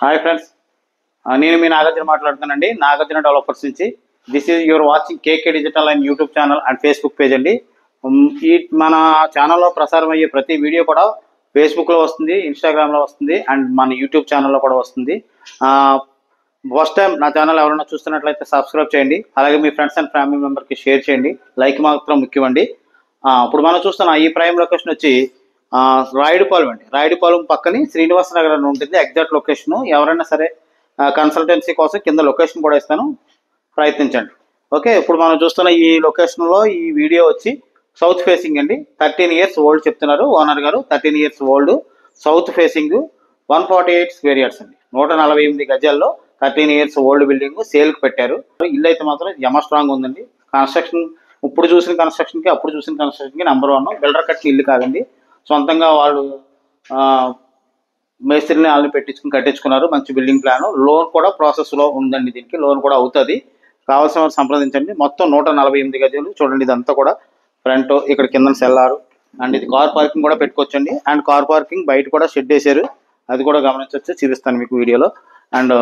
Hi friends, నేను మీ Nagarjuna మాట్లాడుతానండి. Nagarjuna developers నుంచి. This is your watching KK digital and YouTube channel and Facebook page అండి. ఈ మన ఛానల్లో ప్రసారం అయ్యే ప్రతి వీడియో కూడా ఫేస్బుక్లో వస్తుంది, ఇన్స్టాగ్రామ్లో వస్తుంది అండ్ మన యూట్యూబ్ ఛానల్లో కూడా వస్తుంది. ఫస్ట్ టైం నా ఛానల్ ఎవరైనా చూస్తున్నట్లయితే సబ్స్క్రైబ్ చేయండి. అలాగే మీ ఫ్రెండ్స్ అండ్ ఫ్యామిలీ మెంబర్కి షేర్ చేయండి. లైక్ మాత్రం ముఖ్యమండి. ఇప్పుడు మనం చూస్తున్న ఈ ప్రైమ్ లొకేషన్ వచ్చి రాయుడుపాలెం అండి. రాయుడుపాలెం పక్కని శ్రీనివాస నగర్ అని ఉంటుంది ఎగ్జాక్ట్ లొకేషన్. ఎవరైనా సరే కన్సల్టెన్సీ కోసం కింద లొకేషన్ కూడా ఇస్తాను, ప్రయత్నించండి. ఓకే, ఇప్పుడు మనం చూస్తున్న ఈ లొకేషన్లో ఈ వీడియో వచ్చి సౌత్ ఫేసింగ్ అండి. 13 years ఓల్డ్ చెప్తున్నారు ఓనర్ గారు. 13 years old, south facing, 148 square yards అండి. 148 గజాల్లో 13 years ఓల్డ్ బిల్డింగ్ సేల్కి పెట్టారు. ఇల్లు అయితే మాత్రం యమ స్ట్రాంగ్ ఉందండి. కన్స్ట్రక్షన్ ఇప్పుడు చూసిన కన్స్ట్రక్షన్కి అప్పుడు చూసిన కన్స్ట్రక్షన్కి నెంబర్ 1. బిల్డర్ కట్టిన ఇల్లు కాదండి, సొంతంగా వాళ్ళు మేస్త్రిని వాళ్ళని కట్టించుకున్నారు. మంచి బిల్డింగ్ ప్లాన్. లోన్ కూడా ప్రాసెస్లో ఉందండి. దీనికి లోన్ కూడా అవుతుంది. కావాల్సిన వారు సంప్రదించండి. మొత్తం 148 గజాలు చూడండి. ఇదంతా కూడా ఫ్రంట్, ఇక్కడ కింద సెల్లారు అండ్ ఇది కార్ పార్కింగ్ కూడా పెట్టుకోవచ్చండి. అండ్ కార్ పార్కింగ్ బయట కూడా షెడ్ వేసారు, అది కూడా గమనించవచ్చు. చూపిస్తాను మీకు వీడియోలో. అండ్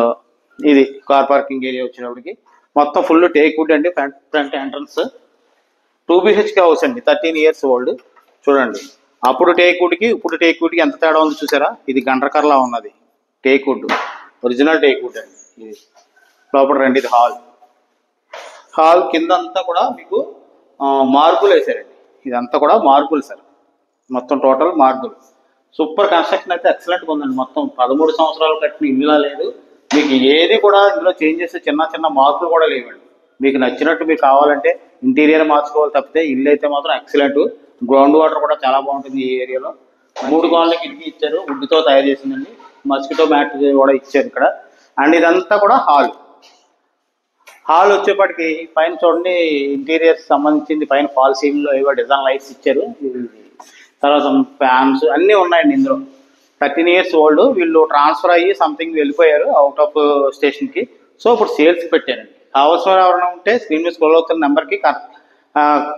ఇది కార్ పార్కింగ్ ఏరియా వచ్చినప్పటికి మొత్తం ఫుల్ టేక్ వుడ్ అండి. ఫ్రంట్ ఎంట్రన్స్ 2 BHK హౌస్ అండి. 13 years ఓల్డ్. చూడండి, అప్పుడు టేక్ వుడ్కి ఇప్పుడు టేక్ వుడ్కి ఎంత తేడా ఉంది చూసారా? ఇది గండ్రకర్లా ఉన్నది teak wood, original teak wood అండి. ఇది లోపల రండి. ఇది హాల్ కింద అంతా కూడా మీకు మార్బుల్ వేసారండి. ఇదంతా కూడా మార్బుల్ సార్, మొత్తం టోటల్ మార్బుల్. సూపర్ కన్స్ట్రక్షన్ అయితే ఎక్సలెంట్గా ఉందండి. మొత్తం 13 సంవత్సరాలు కట్టిన ఇల్లులా లేదు. మీకు ఏది కూడా ఇందులో చేంజెస్ చిన్న మార్పులు కూడా లేవండి. మీకు నచ్చినట్టు మీకు కావాలంటే ఇంటీరియర్ మార్చుకోవాలి తప్పితే ఇల్లు అయితే మాత్రం ఎక్సలెంట్. గ్రౌండ్ వాటర్ కూడా చాలా బాగుంటుంది ఈ ఏరియాలో. 3 గోడల కిటికీ ఇచ్చారు, వుడ్తో తయారు చేసిందండి. మస్కిటో మ్యాట్ కూడా ఇచ్చారు ఇక్కడ. అండ్ ఇదంతా కూడా హాల్ వచ్చేప్పటికి పైన చూడండి, ఇంటీరియర్స్ సంబంధించింది. పైన ఫాల్ సీలింగ్లో ఏవో డిజైన్ లైట్స్ ఇచ్చారు. తర్వాత ఫ్యాన్స్ అన్నీ ఉన్నాయండి ఇందులో. 13 years ఓల్డ్. వీళ్ళు ట్రాన్స్ఫర్ అయ్యి సంథింగ్ వెళ్ళిపోయారు అవుట్ ఆఫ్ స్టేషన్కి. సో ఇప్పుడు సేల్స్ పెట్టారండి. కావాల్సిన ఎవరైనా ఉంటే స్క్రీన్ మీద స్క్రోల్ అవుతున్న నెంబర్కి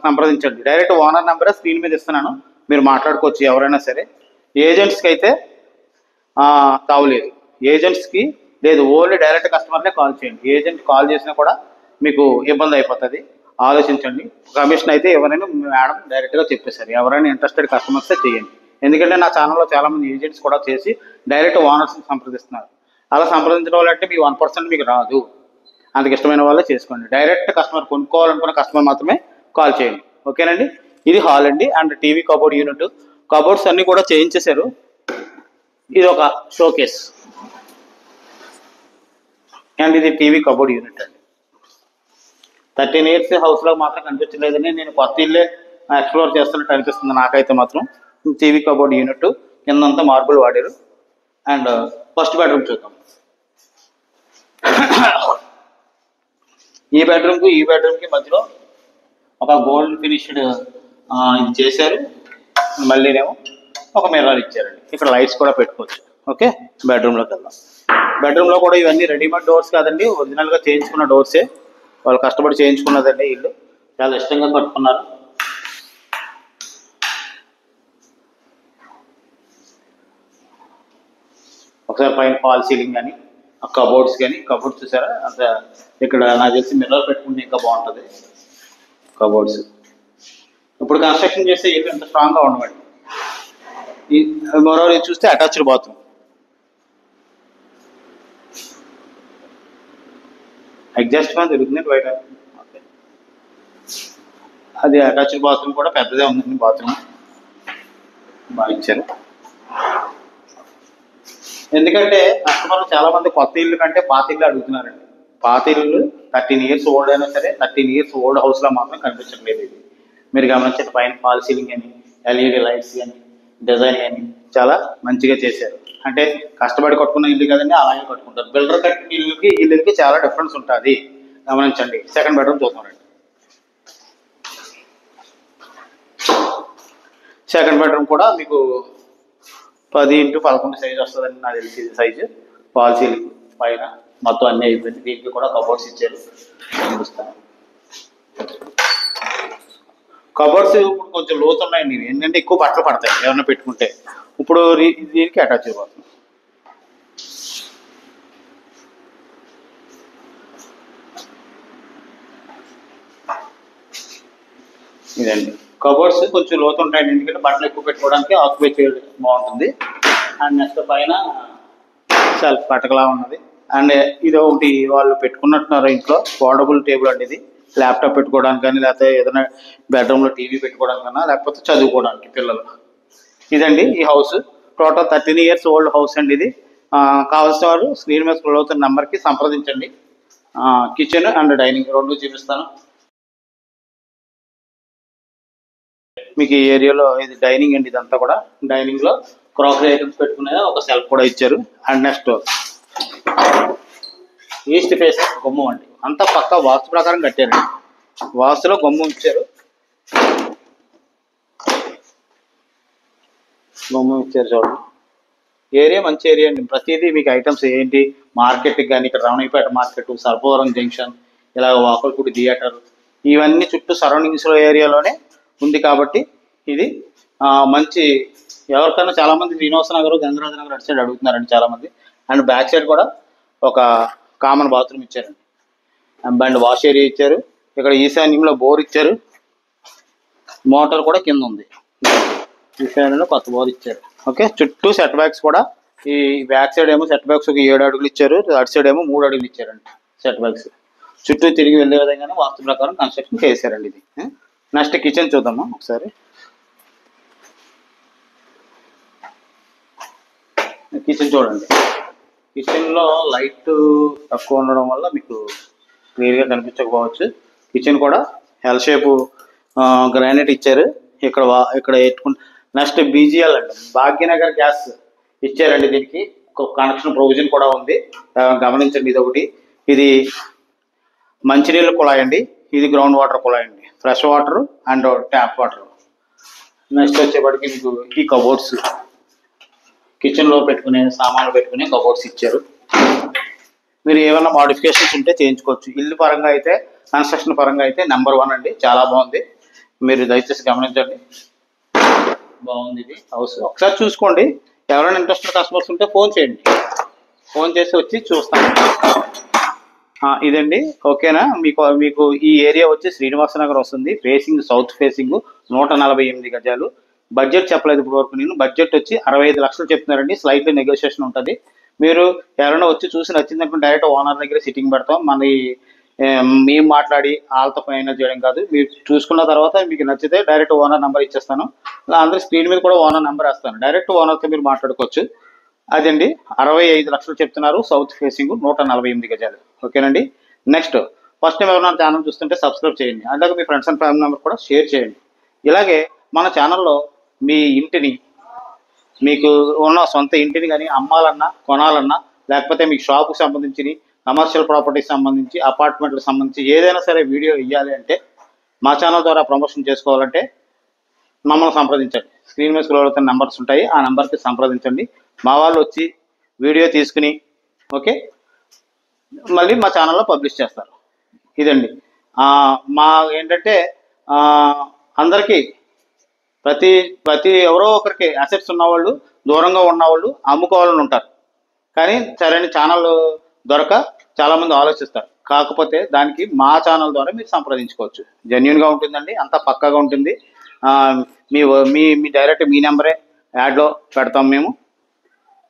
సంప్రదించండి. డైరెక్ట్ ఓనర్ నెంబరే స్క్రీన్ మీద ఇస్తున్నాను, మీరు మాట్లాడుకోవచ్చు ఎవరైనా సరే. ఏజెంట్స్కి అయితే తావులేదు, ఏజెంట్స్కి లేదు. ఓన్లీ డైరెక్ట్ కస్టమర్నే కాల్ చేయండి. ఏజెంట్ కాల్ చేసినా కూడా మీకు ఇబ్బంది అయిపోతుంది. ఆలోచించండి. కమిషన్ అయితే ఎవరైనా మేడం డైరెక్ట్గా చెప్పేశారు. ఎవరైనా ఇంట్రెస్టెడ్ కస్టమర్సే చేయండి. ఎందుకంటే నా ఛానల్లో చాలామంది ఏజెంట్స్ కూడా చేసి డైరెక్ట్ ఓనర్స్ని సంప్రదిస్తున్నారు. అలా సంప్రదించడం వాళ్ళంటే మీ 1% మీకు రాదు. అందుకు ఇష్టమైన వాళ్ళే చేసుకోండి. డైరెక్ట్ కస్టమర్, కొనుక్కోవాలనుకున్న కస్టమర్ మాత్రమే కాల్ చేయండి. ఓకేనండి. ఇది హాల్ అండి. And TV cupboard unit, cupboards అన్నీ కూడా చేయించేశారు. ఇది ఒక షోకేస్ అండ్ ఇది టీవీ కబోర్డ్ యూనిట్ అండి. 13 years హౌస్లో మాత్రం కనిపించలేదని నేను కొత్త ఇల్లే ఎక్స్ప్లోర్ చేస్తున్నట్టు అనిపిస్తుంది నాకైతే మాత్రం. టీవీ కబోర్డ్ యూనిట్ కిందంతా మార్బుల్ వాడారు. అండ్ ఫస్ట్ బెడ్రూమ్ చూద్దాం. ఈ బెడ్రూమ్కి మధ్యలో ఒక గోల్డ్ ఫినిష్డ్ ఇది చేశారు. మళ్ళీనేమో ఒక మిర్రర్ ఇచ్చారండి. ఇక్కడ లైట్స్ కూడా పెట్టుకోవచ్చు. ఓకే, బెడ్రూమ్లోకి వెళ్దాం. బెడ్రూమ్లో కూడా ఇవన్నీ రెడీమేడ్ డోర్స్ కాదండి, ఒరిజినల్గా చేయించుకున్న డోర్సే. వాళ్ళు కష్టపడి చేయించుకున్నదండి. ఇల్లు చాలా ఇష్టంగా కట్టుకున్నారు. ఒకసారి పైన ఫాల్ సీలింగ్ కానీ కబోర్డ్స్ చూసారా? అంత ఇక్కడ నాకు తెలిసి మిర్రర్ పెట్టుకుంటే ఇంకా బాగుంటుంది కబోర్డ్స్. ఇప్పుడు కన్స్ట్రక్షన్ చేస్తే ఇల్లు ఎంత స్ట్రాంగ్గా ఉండవండి. ఈ మరో చూస్తే అటాచ్డ్ బాత్రూమ్. ఎగ్జాస్ట్ ఫ్యాన్ దొరుకుతుంది బయట. అది అటాచ్డ్ బాత్రూమ్ కూడా పెద్దదే ఉందండి. బాత్రూమ్ బాగా ఇచ్చారు. ఎందుకంటే కస్టమర్లు చాలా మంది కొత్త ఇల్లు కంటే పాత ఇల్లు అడుగుతున్నారండి. పాత ఇల్లు 13 years ఓల్డ్ అయినా సరే 13 years ఓల్డ్ హౌస్లో మాత్రం కనిపించట్లేదు. ఇది మీరు గమనించండి. పైన ఫాల్ సీలింగ్ అని, LED లైట్స్ కానీ, డిజైన్ కానీ చాలా మంచిగా చేశారు. అంటే కష్టపడి కట్టుకున్న ఇల్లు కదండి, అలాగే కట్టుకుంటారు. బిల్డర్ కట్టిన ఇల్లుకి చాలా డిఫరెన్స్ ఉంటుంది, గమనించండి. సెకండ్ బెడ్రూమ్ చూద్దామండి. సెకండ్ బెడ్రూమ్ కూడా మీకు 10 x 11 సైజ్ వస్తుందండి నాకు తెలిసి సైజు. ఫాల్ సీలింగ్ పైన మొత్తం అన్నీ అయిపోయింది. దీనికి కూడా కబోర్డ్స్ ఇచ్చారు. చూపిస్తాను. కబోర్డ్స్ ఇప్పుడు కొంచెం లోతు ఉన్నాయండి. ఏంటంటే ఎక్కువ బట్టలు పడతాయి ఏమన్నా పెట్టుకుంటే. ఇప్పుడు దీనికి అటాచ్ అయిపోతుంది. ఇదండి కబోర్డ్స్ కొంచెం లోతు ఉంటాయండి, ఎందుకంటే బట్టలు ఎక్కువ పెట్టుకోవడానికి ఆక్యుపై చేయడం బాగుంటుంది. అండ్ నెక్స్ట్ పైన సెల్ఫ్ పట్టకలా ఉన్నది. అండ్ ఇది ఒకటి వాళ్ళు పెట్టుకున్నట్టున్నారు ఇంట్లో పోర్టబుల్ టేబుల్ అండి. ఇది ల్యాప్టాప్ పెట్టుకోవడానికి కానీ, లేకపోతే ఏదైనా బెడ్రూమ్లో టీవీ పెట్టుకోవడానికన్నా, లేకపోతే చదువుకోవడానికి పిల్లలు. ఇదండి ఈ house. Total 13 years old house అండి ఇది. కావాల్సిన వారు స్క్రీన్ మీద స్క్రోల్ అవుతున్న నెంబర్కి సంప్రదించండి. కిచెన్ అండ్ డైనింగ్ రెండు చూపిస్తాను మీకు. ఈ ఏరియాలో ఇది డైనింగ్ అండి. ఇదంతా కూడా డైనింగ్లో క్రాకరీ ఐటమ్స్ పెట్టుకునే ఒక సెల్ఫ్ కూడా ఇచ్చారు. అండ్ నెక్స్ట్ ఈస్ట్ ఫేస్ గుమ్మం అండి. అంతా పక్కా వాస్తు ప్రకారం కట్టారండి. వాస్తులో గుమ్మం ఇచ్చారు, చూడండి. ఏరియా మంచి ఏరియా అండి. ప్రతిదీ మీకు ఐటమ్స్ ఏంటి మార్కెట్కి కానీ, ఇక్కడ రమణీపేట మార్కెట్, సర్పవరం జంక్షన్, ఇలా వాకల్పూడి థియేటర్, ఇవన్నీ చుట్టూ సరౌండింగ్స్లో ఏరియాలోనే ఉంది కాబట్టి ఇది మంచి. ఎవరికైనా చాలామంది శ్రీనివాస నగర్, గంగరాజ నగర్ అటు సైడ్ అడుగుతున్నారండి చాలామంది. అండ్ బ్యాక్ సైడ్ కూడా ఒక కామన్ బాత్రూమ్ ఇచ్చారండి. అండ్ వాష్ ఏరియా ఇచ్చారు. ఇక్కడ ఈశాన్యంలో బోర్ ఇచ్చారు. మోటార్ కూడా కింద ఉంది. ఈశాన్యంలో కొత్త బోర్ ఇచ్చారు. ఓకే, చుట్టూ సెట్ బ్యాక్స్ కూడా ఈ బ్యాక్ సైడ్ ఏమో సెట్ బ్యాక్స్ ఒక 7 అడుగులు ఇచ్చారు, అటు సైడ్ ఏమో 3 అడుగులు ఇచ్చారండి. సెట్ బ్యాక్స్ చుట్టూ తిరిగి వెళ్ళే విధంగానే వాస్తు ప్రకారం కన్స్ట్రక్షన్ చేశారండి ఇది. నెక్స్ట్ కిచెన్ చూద్దామా ఒకసారి. కిచెన్ చూడండి. కిచెన్లో లైట్ తక్కువ ఉండడం వల్ల మీకు క్లియర్గా కనిపించకపోవచ్చు. కిచెన్ కూడా ఎల్ షేపు గ్రానైట్ ఇచ్చారు. ఇక్కడ పెట్టుకుంటే నెక్స్ట్ బీజీఎల్ అండి, భాగ్యనగర్ గ్యాస్ ఇచ్చారండి. దీనికి కనెక్షన్ ప్రొవిజన్ కూడా ఉంది, గమనించండి. ఇది ఒకటి. ఇది మంచినీళ్ళ కుళాయి అండి, ఇది గ్రౌండ్ వాటర్ కుళాయి అండి. Fresh water and tap water. Next వచ్చేప్పటికి మీకు ఈ కబోర్డ్స్, కిచెన్లో పెట్టుకునే సామాన్లు పెట్టుకునే కబోర్డ్స్ ఇచ్చారు. మీరు ఏమైనా మోడిఫికేషన్స్ ఉంటే చేయించుకోవచ్చు. ఇల్లు పరంగా అయితే, కన్స్ట్రక్షన్ పరంగా అయితే నెంబర్ 1 అండి. చాలా బాగుంది, మీరు దయచేసి గమనించండి. బాగుంది ఇది హౌస్. ఒకసారి చూసుకోండి. ఎవరైనా ఇంట్రెస్టెడ్ కస్టమర్స్ ఉంటే ఫోన్ చేయండి, ఫోన్ చేసి వచ్చి చూస్తాను. ఇదండి, ఓకేనా. మీకు ఈ ఏరియా వచ్చి శ్రీనివాస నగర్ వస్తుంది. ఫేసింగ్ సౌత్ ఫేసింగ్, 148 గజాలు. బడ్జెట్ చెప్పలేదు ఇప్పుడు వరకు నేను. బడ్జెట్ వచ్చి 65 లక్షలు చెప్తున్నారండి. స్లైట్లీ నెగోషియేషన్ ఉంటుంది. మీరు ఎవరైనా వచ్చి చూసి నచ్చిందనుకుంటే డైరెక్ట్ ఓనర్ దగ్గర సిట్టింగ్ పెడతాం. మేము మాట్లాడి వాళ్ళతో ఫైనల్ చేయడం కాదు. మీరు చూసుకున్న తర్వాత మీకు నచ్చితే డైరెక్ట్ ఓనర్ నెంబర్ ఇచ్చేస్తాను. అందరి స్క్రీన్ మీద కూడా ఓనర్ నెంబర్ వేస్తాను. డైరెక్ట్ ఓనర్తో మీరు మాట్లాడుకోవచ్చు. అదండి 65 లక్షలు చెప్తున్నారు. సౌత్ ఫేసింగ్ 148 గజాలు. ఓకేనండి. నెక్స్ట్ ఫస్ట్ టైం ఎవరైనా ఛానల్ చూస్తుంటే సబ్స్క్రైబ్ చేయండి. అలాగే మీ ఫ్రెండ్స్ అండ్ ఫ్యామిలీ మెంబర్ కూడా షేర్ చేయండి. ఇలాగే మన ఛానల్లో మీ ఇంటిని, మీకు ఉన్న సొంత ఇంటిని కానీ అమ్మాలన్నా, కొనాలన్నా, లేకపోతే మీకు షాపుకి సంబంధించి, కమర్షియల్ ప్రాపర్టీకి సంబంధించి, అపార్ట్మెంట్లకు సంబంధించి ఏదైనా సరే వీడియో ఇవ్వాలి అంటే, మా ఛానల్ ద్వారా ప్రమోషన్ చేసుకోవాలంటే మమ్మల్ని సంప్రదించండి. స్క్రీన్ మీద స్క్రోల్ అవుతున్న నెంబర్స్ ఉంటాయి, ఆ నెంబర్కి సంప్రదించండి. మా వాళ్ళు వచ్చి వీడియో తీసుకుని ఓకే మళ్ళీ మా ఛానల్లో పబ్లిష్ చేస్తారు. ఇదండి మా ఏంటంటే అందరికీ ప్రతి ఎవరో ఒకరికి అసెట్స్ ఉన్నవాళ్ళు, దూరంగా ఉన్నవాళ్ళు అమ్ముకోవాలని ఉంటారు. కానీ సరైన ఛానల్ దొరక చాలామంది ఆలోచిస్తారు. కాకపోతే దానికి మా ఛానల్ ద్వారా మీరు సంప్రదించుకోవచ్చు. జెన్యున్గా ఉంటుందండి, అంతా పక్కాగా ఉంటుంది. మీ డైరెక్ట్ మీ నెంబరే యాడ్లో పెడతాం మేము.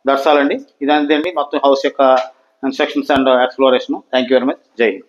దర్శాలండి. ఇదంతే అండి మొత్తం హౌస్ యొక్క constructions and exploration. Thank you very much. జై హింద్.